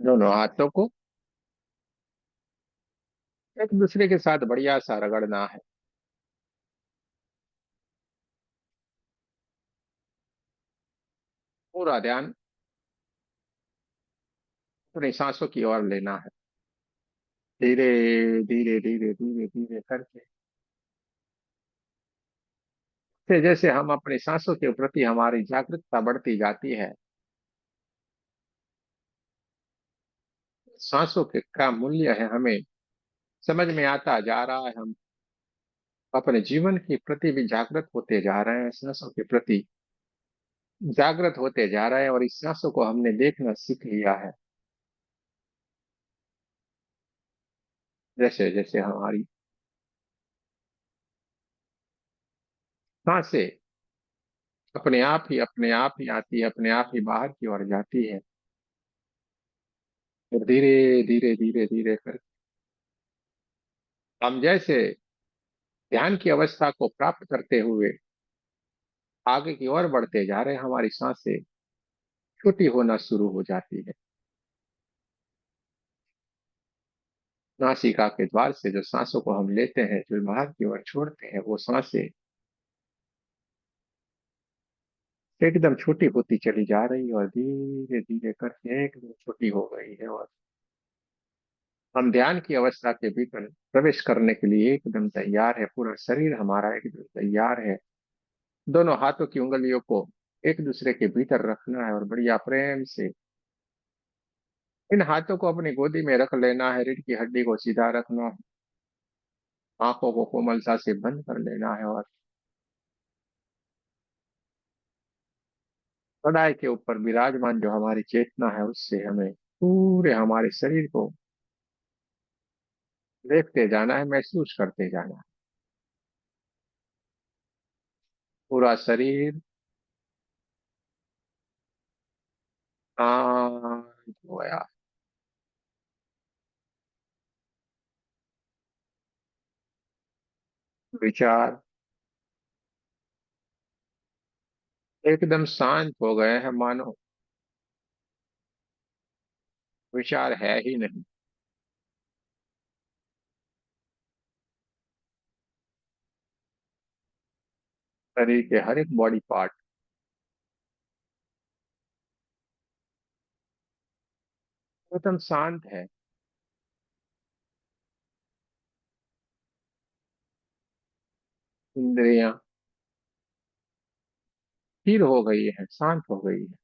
दोनों हाथों को एक दूसरे के साथ बढ़िया सा रगड़ना है। पूरा ध्यान अपनी सांसों की ओर लेना है। धीरे धीरे धीरे धीरे धीरे करके, जैसे जैसे हम अपनी सांसों के प्रति हमारी जागरूकता बढ़ती जाती है, सांसों के का मूल्य है हमें समझ में आता जा रहा है। हम अपने जीवन के प्रति भी जागृत होते जा रहे हैं, सांसों के प्रति जागृत होते जा रहे हैं, और इस सांसों को हमने देखना सीख लिया है। जैसे जैसे हमारी सांसें अपने आप ही आती है, अपने आप ही बाहर की ओर जाती है, और धीरे धीरे धीरे धीरे कर हम जैसे ध्यान की अवस्था को प्राप्त करते हुए आगे की ओर बढ़ते जा रहे हैं, हमारी सांसें छोटी होना शुरू हो जाती है। नासिका के द्वार से जो सांसों को हम लेते हैं, जो बाहर की ओर छोड़ते हैं, वो सांसें एकदम छोटी होती चली जा रही है, और धीरे धीरे करके एकदम छोटी हो गई है, और हम ध्यान की अवस्था के भीतर प्रवेश करने के लिए एकदम तैयार है। पूरा शरीर हमारा एकदम तैयार है। दोनों हाथों की उंगलियों को एक दूसरे के भीतर रखना है, और बढ़िया प्रेम से इन हाथों को अपनी गोदी में रख लेना है। रीढ़ की हड्डी को सीधा रखना है, आंखों को कोमलता से बंद कर लेना है, और कड़ाई के ऊपर विराजमान जो हमारी चेतना है, उससे हमें पूरे हमारे शरीर को देखते जाना है, महसूस करते जाना है। पूरा शरीर शांत हो गया। विचार एकदम शांत हो गए हैं, मानो विचार है ही नहीं। शरीर के हर एक बॉडी पार्ट एकदम शांत है। इंद्रियां स्थिर हो गई है, शांत हो गई है।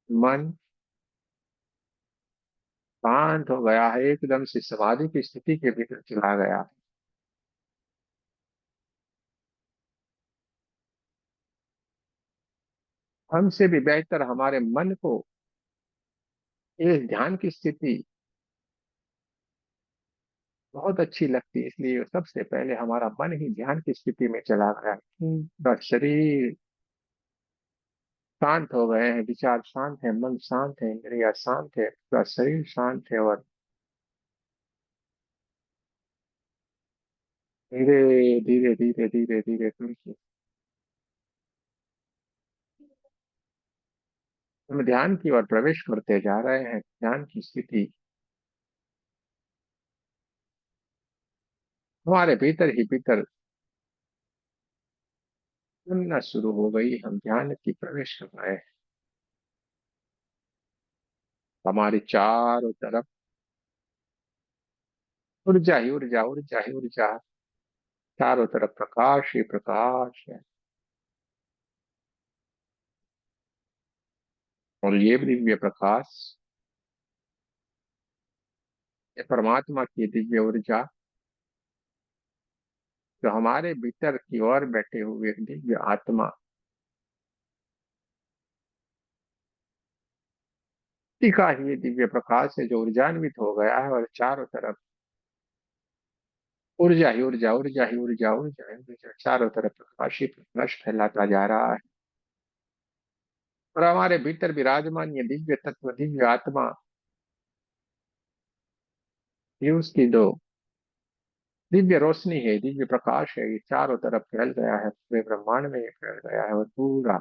मन शांत हो गया है, एकदम से समाधि की स्थिति के भीतर चला गया। हमसे भी बेहतर हमारे मन को इस ध्यान की स्थिति बहुत अच्छी लगती है, इसलिए सबसे पहले हमारा मन ही ध्यान की स्थिति में चला गया। पूरा शरीर शांत हो गए हैं, विचार शांत है, मन शांत है, इंद्रिया शांत है, पूरा शरीर शांत है, और धीरे धीरे धीरे धीरे धीरे करके हम ध्यान की ओर प्रवेश करते जा रहे हैं। ध्यान की स्थिति हमारे भीतर ही भीतर बनना शुरू हो गई। हम ध्यान की प्रवेश कर रहे हैं। हमारी चारों तरफ ऊर्जा ही ऊर्जा, ऊर्जा ही ऊर्जा, चारों तरफ प्रकाश ही प्रकाश है। और ये दिव्य प्रकाश, ये परमात्मा की दिव्य ऊर्जा जो हमारे भीतर की ओर बैठे हुए दिव्य आत्मा का ही ये दिव्य प्रकाश है, जो ऊर्जान्वित हो गया है, और चारों तरफ ऊर्जा ही ऊर्जा, ऊर्जा ही ऊर्जा, ऊर्जा ही ऊर्जा, चारों तरफ प्रकाश ही प्रकाश फैलाता जा रहा है। और हमारे भीतर विराजमान ये दिव्य तत्व, दिव्य आत्मा, ये उसकी जो दिव्य रोशनी है, दिव्य प्रकाश है, ये चारों तरफ फैल गया है, पूरे ब्रह्मांड में ये फैल गया है, और पूरा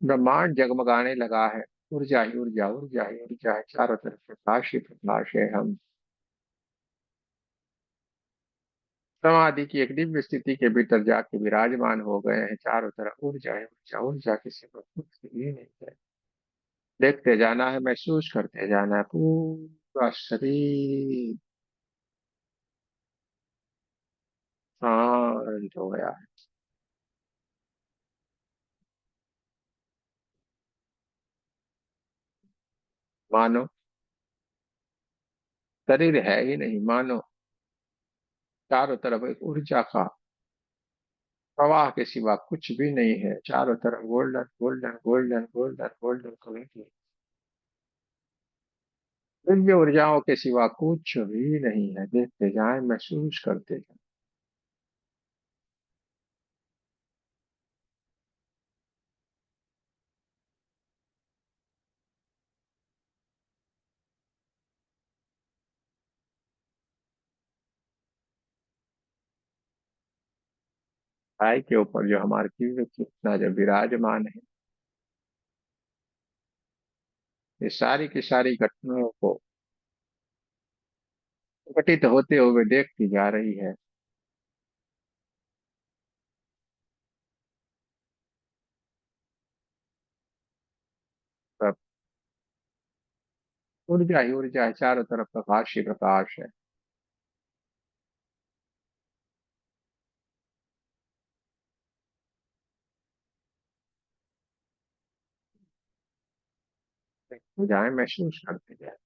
ब्रह्मांड जगमगाने लगा है। ऊर्जा ही ऊर्जा, ऊर्जा ही ऊर्जा है, चारों तरफ प्रकाश ही प्रकाश है। हम समाधि की एक दिव्य स्थिति के भीतर जाके विराजमान हो गए हैं। चारों तरफ ऊर्जा है ऊर्जा, ऊर्जा किसी को कुछ भी नहीं है। देखते जाना है, महसूस करते जाना है। पूरा शरीर शांत हो गया है। मानो शरीर है ही नहीं, मानो चारों तरफ एक ऊर्जा का प्रवाह के सिवा कुछ भी नहीं है। चारों तरफ golden golden golden golden golden colour की दिव्य ऊर्जाओं के सिवा कुछ भी नहीं है। देखते जाएं, महसूस करते जाएं। गाय के ऊपर जो हमारी दिव्य चेतना जो विराजमान है, ये सारी की सारी घटनाओं को घटित होते हुए देखती जा रही है। सब ऊर्जा ही ऊर्जा है, चारों तरफ प्रकाश ही प्रकाश है। देखते जाए, महसूस करते जाए।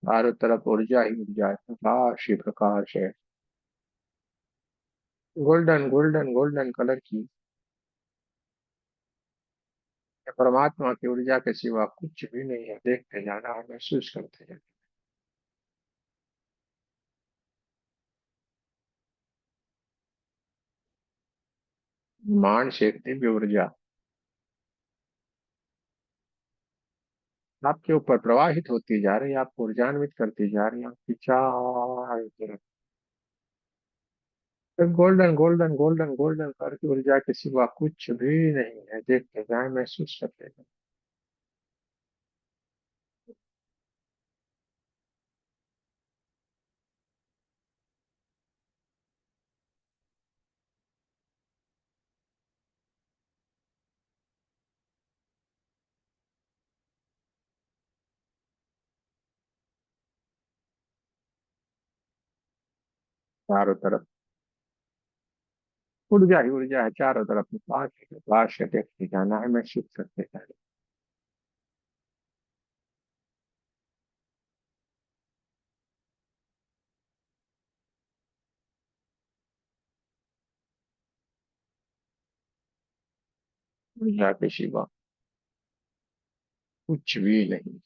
चारों तरफ ऊर्जा ही ऊर्जा है, प्रकाश ही प्रकाश है। गोल्डन गोल्डन गोल्डन कलर की ये परमात्मा की ऊर्जा के सिवा कुछ भी नहीं है। देखते जाना है, महसूस करते जाना। मान से एक दिव्य ऊर्जा आपके ऊपर प्रवाहित होती जा रही है, आपको ऊर्जान्वित करती जा रही है। आपकी चारों तरफ गोल्डन गोल्डन गोल्डन गोल्डन करके ऊर्जा के सिवा कुछ भी नहीं है। देखते जाए, महसूस करते जाए। चारों तरफ ऊर्जा ही ऊर्जा है, चारों तरफ पास है। देखते जाना है, महसूस करते जाना है। ऊर्जा के सिवा कुछ भी नहीं।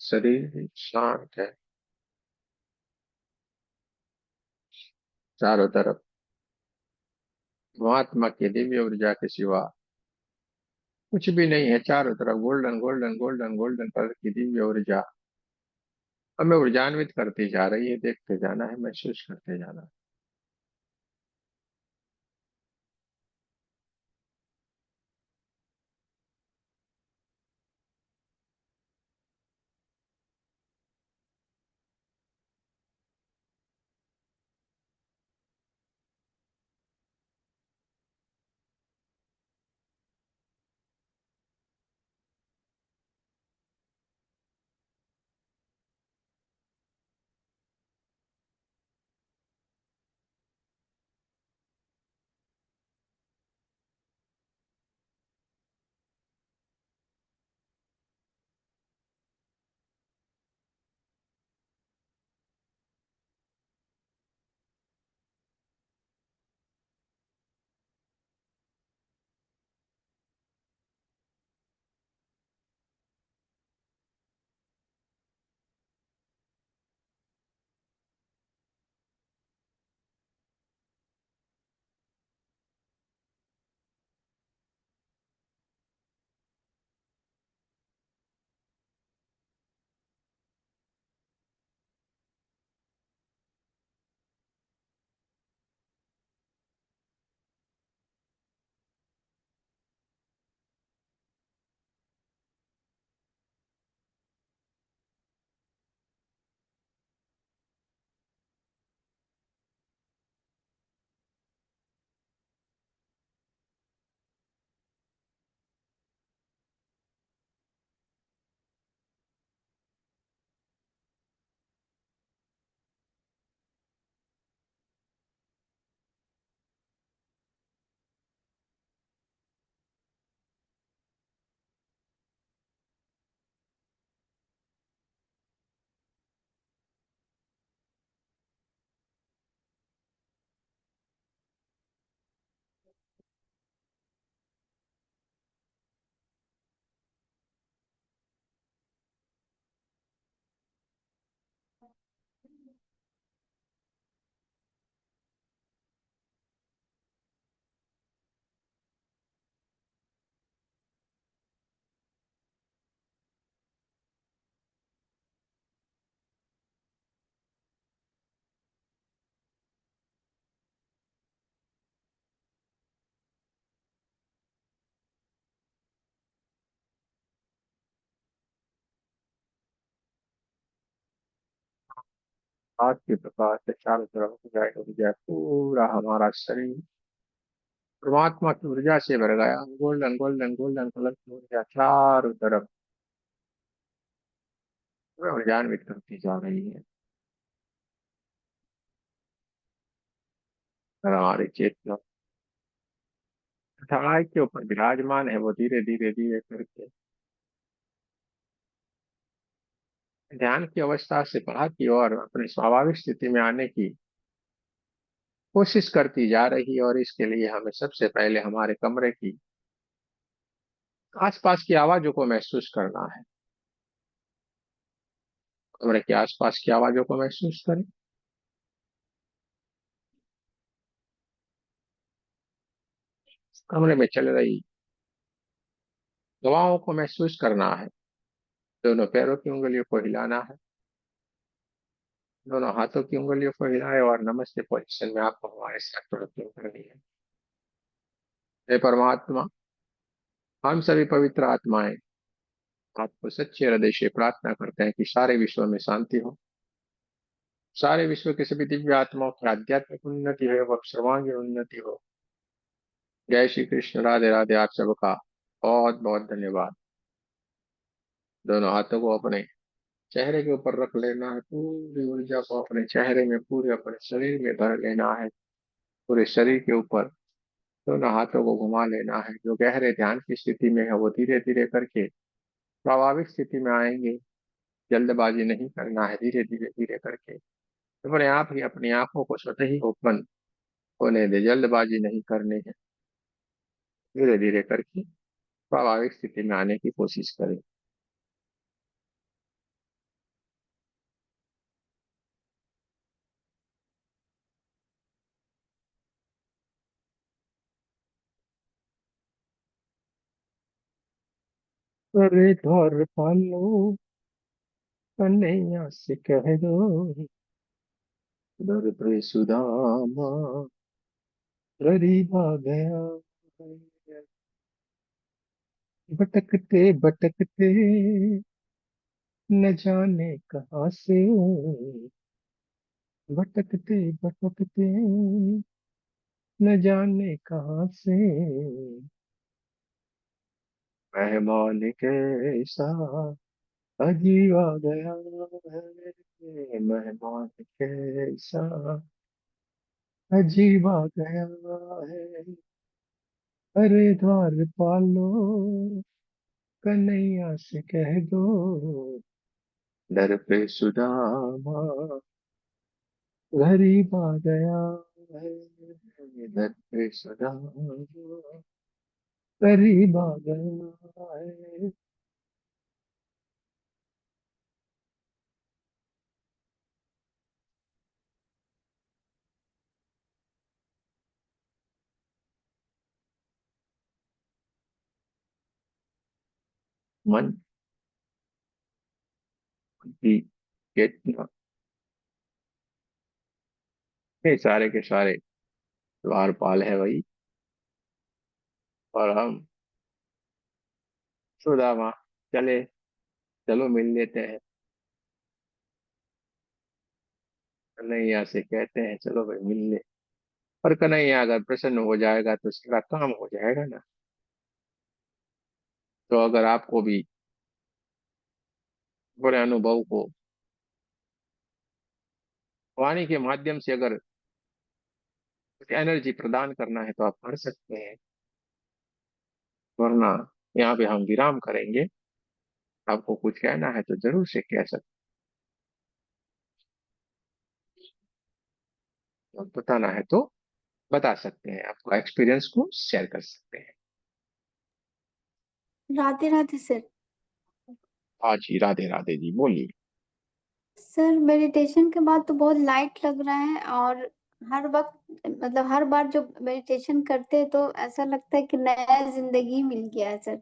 शरीर भी शांत है। चारों तरफ महात्मा की दिव्य ऊर्जा के सिवा कुछ भी नहीं है। चारों तरफ golden golden golden golden colour की दिव्य ऊर्जा हमें ऊर्जान्वित करती जा रही है। देखते जाना है, महसूस करते जाना है। आज के प्रकाश से चारों तरफ उजाड़ हो जाए, पूरा हमारा शरीर परमात्मा की ऊर्जा से भर गया। गोल्डन गोल्डन गोल्डन कलर की ऊर्जा चारों तरफ हमें ऊर्जान्वित करती जा रही है। और हमारी चेतना ठगाई के ऊपर विराजमान है, वो धीरे धीरे धीरे करके ध्यान की अवस्था से बाहर की ओर अपनी स्वाभाविक स्थिति में आने की कोशिश करती जा रही है। और इसके लिए हमें सबसे पहले हमारे कमरे की आसपास की आवाजों को महसूस करना है। कमरे के आसपास की आवाजों को महसूस करें। कमरे में चल रही हवाओं को महसूस करना है। दोनों पैरों की उंगलियों को हिलाना है। दोनों हाथों की उंगलियों को हिलाए और नमस्ते पोजीशन में आपको हमारे साथ प्रयत्न करनी है। हे परमात्मा, हम सभी पवित्र आत्माएं आपको सच्चे हृदय से प्रार्थना करते हैं कि सारे विश्व में शांति हो। सारे विश्व के सभी दिव्य आत्माओं की आध्यात्मिक उन्नति हो, वह सर्वांगीण उन्नति हो। जय श्री कृष्ण, राधे राधे। आप सबका बहुत बहुत धन्यवाद। दोनों हाथों को अपने चेहरे के ऊपर रख लेना है। पूरी ऊर्जा को अपने चेहरे में, पूरे अपने शरीर में भर लेना है। पूरे शरीर के ऊपर दोनों हाथों को घुमा लेना है। जो गहरे ध्यान की स्थिति में है वो धीरे धीरे करके स्वाभाविक स्थिति में आएंगे। जल्दबाजी नहीं करना है, धीरे धीरे धीरे करके अपने आप ही अपनी आंखों को स्वतः ही ओपन होने दे। जल्दबाजी नहीं करनी है, धीरे धीरे करके स्वाभाविक स्थिति में आने की कोशिश करें। अरे द्वार पालो कन्हैया से कह दो, दर पे सुदामा गरीब आ गया है। भटकते भटकते न जाने कहाँ से, भटकते भटकते न जाने कहाँ से, मेहमान कैसा अजीब आ गया है, मेहमान कैसा अजीब आ गया है। अरे द्वार पालो कन्हैया से कह दो, दर पे सुदामा गरीब आ गया है, दर पे सुदामा गरीब आ गया है। मन की चेतना, ये सारे के सारे द्वारपाल है वही, और हम सुदामा चले, चलो मिल लेते हैं, कन्हैया से कहते हैं चलो भाई मिल ले। और कन्हैया अगर प्रसन्न हो जाएगा तो सारा काम हो जाएगा ना। तो अगर आपको भी बड़े अनुभव को वाणी के माध्यम से अगर कुछ एनर्जी प्रदान करना है तो आप कर सकते हैं, वरना यहाँ पे हम विराम करेंगे। आपको कुछ कहना है तो जरूर से कह सकते हैं, और बताना है तो बता सकते हैं, आपको एक्सपीरियंस को शेयर कर सकते हैं। राधे राधे सर। हाँ जी, राधे राधे जी, बोलिए। सर मेडिटेशन के बाद तो बहुत लाइट लग रहा है, और हर वक्त मतलब हर बार जो मेडिटेशन करते हैं तो ऐसा लगता है कि नया जिंदगी मिल गया है सर।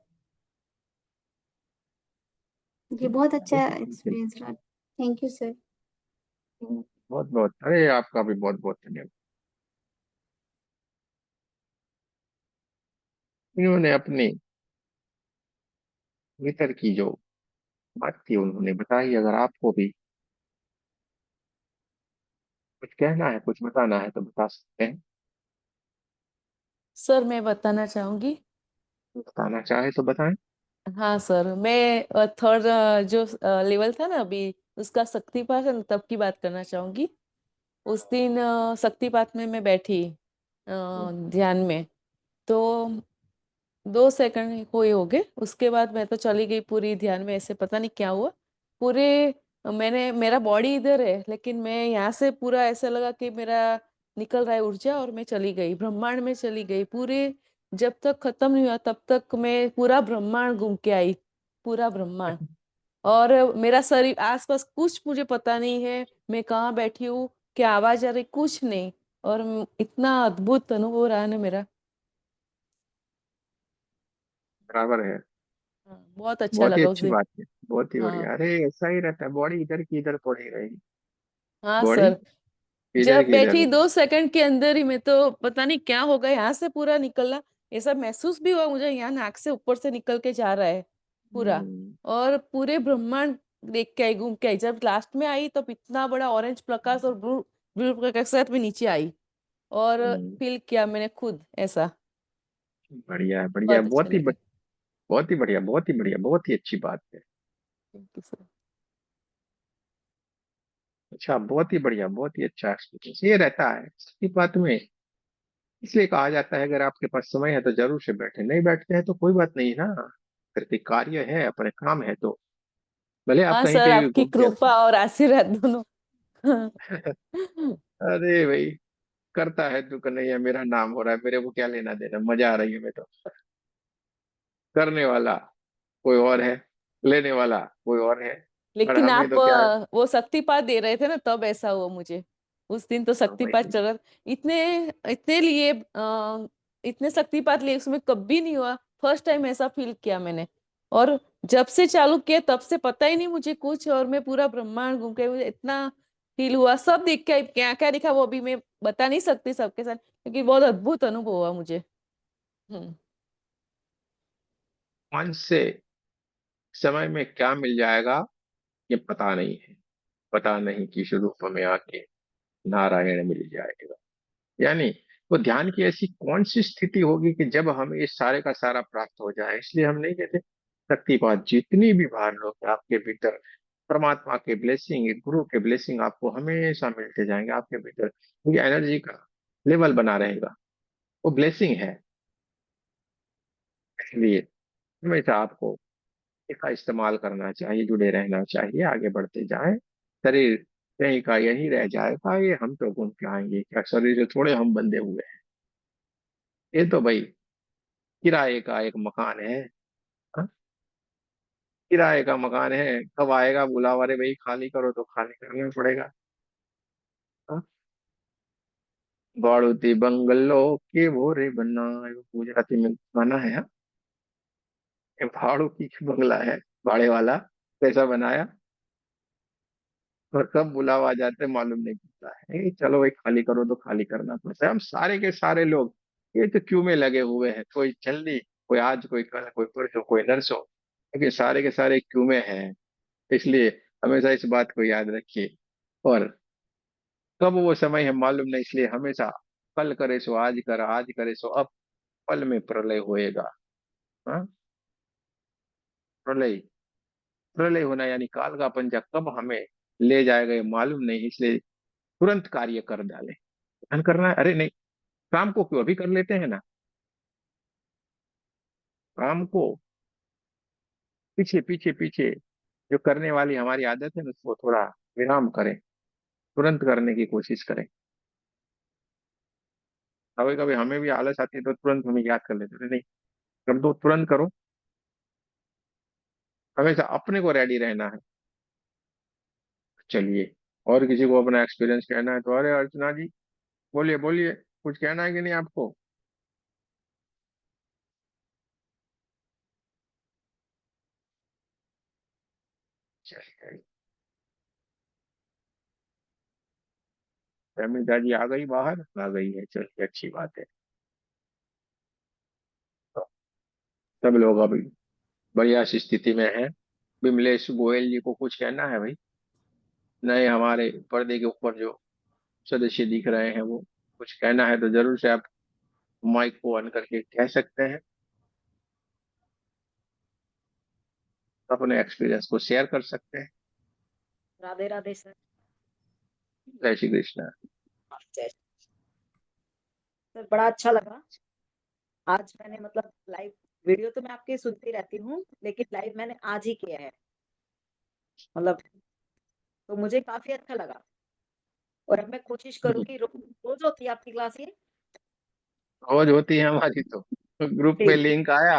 ये बहुत अच्छा बिल्कुल बिल्कुल। एक्सपीरियंस रहा। Thank you sir. बहुत बहुत, अरे आपका भी बहुत बहुत धन्यवाद। इन्होंने अपनी भीतर की जो बात थी उन्होंने बताई, अगर आपको भी कुछ कहना है कुछ बताना है तो बता सकते हैं। सर मैं बताना चाहूंगी। बताना चाहे तो बताएं। हाँ सर, मैं थर्ड जो लेवल था ना अभी, उसका शक्तिपात है ना, तब की बात करना चाहूंगी। उस दिन शक्तिपात में मैं बैठी ध्यान में, तो 2 सेकंड कोई हो गए, उसके बाद मैं तो चली गई पूरी ध्यान में। ऐसे पता नहीं क्या हुआ, पूरे मैंने मेरा बॉडी इधर है लेकिन मैं यहाँ से पूरा ऐसा लगा कि मेरा निकल रहा है ऊर्जा, और मैं चली गई ब्रह्मांड में, चली गई पूरे। जब तक खत्म नहीं हुआ तब तक मैं पूरा ब्रह्मांड घूम के आई, पूरा ब्रह्मांड। और मेरा शरीर आसपास कुछ मुझे पता नहीं है, मैं कहाँ बैठी हूँ, क्या आवाज आ रही, कुछ नहीं। और इतना अद्भुत अनुभव रहा ना मेरा। बराबर है। हाँ, बहुत अच्छा बहुत ही लगा उस अच्छी दिन। बात है, बहुत ही बढ़िया। हाँ। अरे ऐसा ही रहता है, बॉडी इधर की इधर पड़ी रहेगी, हाँ बॉडी सर, इधर जब की इधर बैठी रहेगी। 2 सेकंड के अंदर ही मैं तो पता नहीं क्या होगा, यहाँ से पूरा निकलना, ऐसा महसूस भी हुआ मुझे, यहाँ नाक से ऊपर से निकल के जा रहा है पूरा। हम्म, और पूरे ब्रह्मांड देख के आई, घूम के आई। जब लास्ट में आई तब इतना बड़ा ऑरेंज प्रकाश और ब्लू ब्लू प्रकाश के साथ में नीचे आई, और हम्म, फील किया मैंने खुद ऐसा। बढ़िया बढ़िया, बहुत अच्छा लगे। बहुत ही बढ़िया, बहुत ही बढ़िया, बहुत ही अच्छी बात है। Thank you sir. अच्छा, बहुत ही बढ़िया, बहुत ही अच्छा एक्सपीरियंस ये रहता है सबकी बात में। इसलिए कहा जाता है अगर आपके पास समय है तो जरूर से बैठे, नहीं बैठते हैं तो कोई बात नहीं ना, फिर भी कार्य है, अपने काम है तो भले आप हाँ कहीं सर, पे भी आपकी घूमते कृपा और आशीर्वाद दोनों। अरे भाई, करता है तू कन्हैया, मेरा नाम हो रहा है, मेरे को क्या लेना देना, मजा आ रही है मैं तो। करने वाला कोई और है, लेने वाला कोई और है, पर लेकिन हमें आप तो क्या है। वो शक्तिपात दे रहे थे ना, तब ऐसा हुआ मुझे। उस दिन तो हाँ शक्तिपात भाई, चल रहा था। इतने इतने इतने शक्तिपात लिए उसमें कभी नहीं हुआ। फर्स्ट टाइम ऐसा फील किया मैंने। और जब से चालू किया तब से पता ही नहीं मुझे कुछ, और मैं पूरा ब्रह्मांड घूम के मुझे इतना फील हुआ, सब दिख के क्या क्या दिखा वो अभी मैं बता नहीं सकती सबके साथ, क्योंकि बहुत अद्भुत अनुभव हुआ मुझे। हम्म। मन से समय में क्या मिल जाएगा ये पता नहीं है। पता नहीं किस रूप में आके नारायण मिल जाएगा। यानी वो ध्यान की ऐसी कौन सी स्थिति होगी कि जब हमें इस सारे का सारा प्राप्त हो जाए। इसलिए हम नहीं कहते शक्तिपात जितनी भी बार लो कि आपके भीतर परमात्मा के ब्लेसिंग, गुरु के ब्लेसिंग आपको हमेशा मिलते जाएंगे। आपके भीतर क्योंकि एनर्जी का लेवल बना रहेगा, वो ब्लेसिंग है। इसलिए हमेशा आपको इसका इस्तेमाल करना चाहिए, जुड़े रहना चाहिए, आगे बढ़ते जाएं। शरीर कहीं का यही रह जाएगा, ये हम तो घूम के आएंगे क्या, शरीर से थोड़े हम बंधे हुए हैं। ये तो भाई किराए का एक मकान है। हाँ? किराए का मकान है, कब आएगा बुलावा, अरे भाई खाली करो तो खाली करना पड़ेगा। हाँ? बाड़ूती बंगलो के भोरे बनना, ये गुजराती में गाना है। हाँ? ये भाड़ू की बंगला है, भाड़े वाला कैसा बनाया और कब बुलावा आ जाते मालूम नहीं पड़ता है। चलो भाई खाली करो तो खाली करना पड़ता है। हम सारे के सारे लोग ये तो क्यों में लगे हुए हैं, कोई जल्दी, कोई आज, कोई कल, कोई परसों, कोई नरसों, क्योंकि सारे के सारे क्यों में हैं। इसलिए हमेशा इस बात को याद रखिए। और कब वो समय है मालूम नहीं, इसलिए हमेशा कल करे सो आज कर, आज करे सो अब, पल में प्रलय होएगा। हाँ? प्रलय, प्रलय होना यानी काल का पंजा कब हमें ले जाएगा ये मालूम नहीं। इसलिए तुरंत कार्य कर डाले। ध्यान करना है, अरे नहीं काम को क्यों, अभी कर लेते हैं ना। काम को पीछे पीछे पीछे जो करने वाली हमारी आदत है ना, उसको थोड़ा विराम करें, तुरंत करने की कोशिश करें। कभी कभी हमें भी आलस आती है तो तुरंत हमें याद कर लेते हैं, अरे नहीं कर दो, तुरंत करो। हमेशा अपने को रेडी रहना है। चलिए, और किसी को अपना एक्सपीरियंस कहना है तो, अरे अर्चना जी बोलिए बोलिए, कुछ कहना है कि नहीं आपको। चलिए, अमिता जी आ गई, बाहर आ गई है, चलिए अच्छी बात है। तो सब लोग अभी बढ़िया सी स्थिति में है। विमलेश गोयल जी को कुछ कहना है भाई, नए हमारे पर्दे के ऊपर जो सदस्य दिख रहे हैं, वो कुछ कहना है तो जरूर से आप माइक को ऑन करके कह सकते हैं, अपने एक्सपीरियंस को शेयर कर सकते हैं। राधे राधे सर। जय श्री कृष्ण। जय सर, बड़ा अच्छा लगा। आज मैंने मतलब लाइव वीडियो तो मैं आपके सुनती रहती हूँ, लेकिन लाइव मैंने आज ही किया है मतलब, तो मुझे काफी अच्छा लगा। और अब मैं कोशिश करूंगी, रोज होती है आपकी क्लास ये? रोज होती है हमारी तो, ग्रुप में ठीक। लिंक आया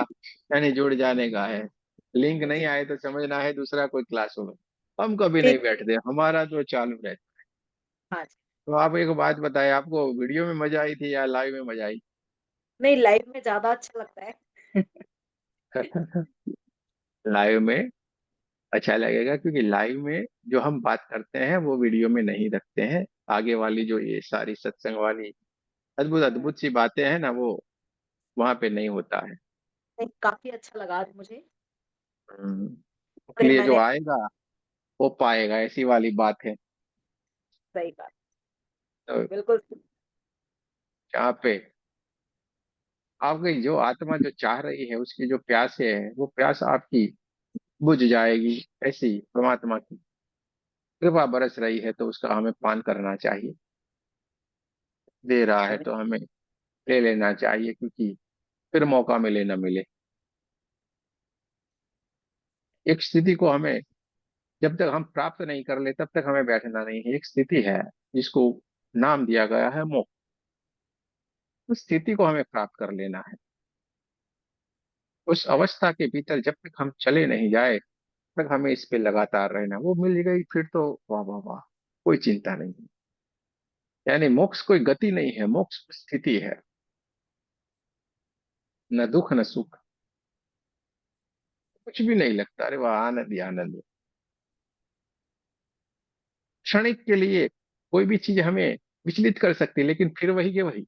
यानी जुड़ जाने का है, लिंक नहीं जी। आए तो समझना है दूसरा कोई क्लास हो। हम कभी नहीं ठीक। बैठते, हमारा तो चालू रहता। हाँ जी। तो आप एक बात बताएं, आपको वीडियो में मजा आई थी या लाइव में मजा आई। नहीं, लाइव में ज्यादा अच्छा लगता है। लाइव में अच्छा लगेगा, क्योंकि लाइव में जो हम बात करते हैं वो वीडियो में नहीं रखते हैं। आगे वाली जो ये सारी सत्संग वाली अद्भुत अद्भुत सी बातें हैं ना, वो वहां पे नहीं होता है। नहीं, काफी अच्छा लगा आज मुझे। फिर इसलिए जो मैंने आएगा वो पाएगा, ऐसी वाली बात है। सही कहा। तो बिल्कुल। यहाँ पे आपकी जो आत्मा जो चाह रही है, उसकी जो प्यासे है, वो प्यास आपकी बुझ जाएगी। ऐसी परमात्मा की कृपा बरस रही है तो उसका हमें पान करना चाहिए। दे रहा है तो हमें ले लेना चाहिए, क्योंकि फिर मौका मिले ना मिले। एक स्थिति को हमें जब तक हम प्राप्त नहीं कर ले तब तक हमें बैठना नहीं है। एक स्थिति है जिसको नाम दिया गया है मोक्ष, उस स्थिति को हमें प्राप्त कर लेना है। उस अवस्था के भीतर जब तक हम चले नहीं जाए तक हमें इस पे लगातार रहना। वो मिल गई फिर तो वाह वाह वाह, कोई चिंता नहीं। यानी मोक्ष कोई गति नहीं है, मोक्ष स्थिति है, न दुख न सुख। कुछ भी नहीं लगता, अरे वाह आनंद ही आनंद है। क्षणिक के लिए कोई भी चीज हमें विचलित कर सकती है, लेकिन फिर वही के वही।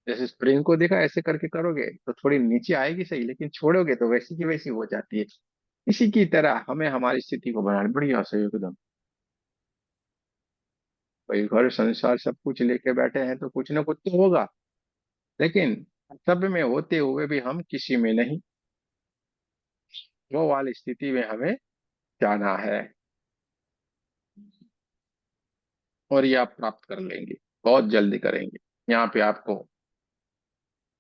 जैसे स्प्रिंग को देखा, ऐसे करके करोगे तो थोड़ी नीचे आएगी सही, लेकिन छोड़ोगे तो वैसी की वैसी हो जाती है। इसी की तरह हमें हमारी स्थिति को बनाना बढ़िया से एकदम। भाई घर संसार सब कुछ लेके बैठे हैं तो कुछ ना कुछ तो होगा, लेकिन सब में होते हुए भी हम किसी में नहीं, वो वाली स्थिति में हमें जाना है। और ये आप प्राप्त कर लेंगे, बहुत जल्दी करेंगे। यहाँ पे आपको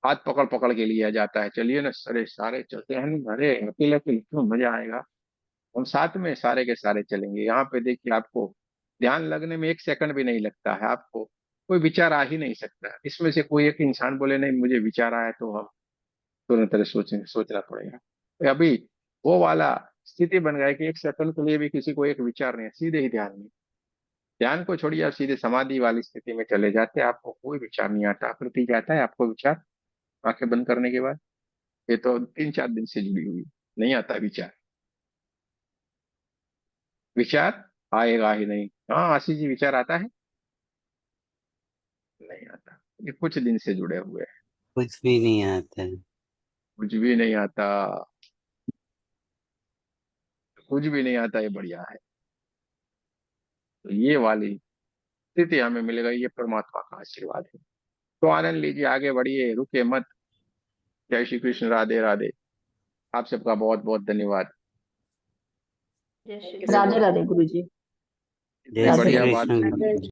हाथ पकड़ पकड़ के लिया जाता है, चलिए ना सारे सारे चलते हैं ना, अरे अकेले अकेले क्यों, मजा आएगा। हम साथ में सारे के सारे चलेंगे। यहाँ पे देखिए, आपको ध्यान लगने में 1 सेकंड भी नहीं लगता है, आपको कोई विचार आ ही नहीं सकता। इसमें से कोई एक इंसान बोले नहीं मुझे विचार आया, तो हम तुरंत तरह सोचना पड़ेगा। तो अभी वो वाला स्थिति बन गया है कि 1 सेकंड के लिए भी किसी को एक विचार नहीं है, सीधे ही ध्यान में। ध्यान को छोड़िए, आप सीधे समाधि वाली स्थिति में चले जाते हैं, आपको कोई विचार नहीं आता। आकृति जाता है आपको विचार आंखें बंद करने के बाद? ये तो 3-4 दिन से जुड़ी हुई, नहीं आता विचार। विचार आएगा ही नहीं। हाँ आशीष जी, विचार आता है? नहीं आता। ये कुछ दिन से जुड़े हुए हैं। कुछ भी नहीं आता है। कुछ भी नहीं आता, कुछ भी नहीं आता, ये बढ़िया है। तो ये वाली स्थिति हमें मिलेगा, ये परमात्मा का आशीर्वाद है। तो आनंद लीजिए, आगे बढ़िए, रुके मत। जय श्री कृष्ण, राधे राधे। आप सबका बहुत बहुत धन्यवाद। राधे राधे गुरु जी। जय इतनी श्री बढ़िया बात कृष्ण हुई। गुरु जी।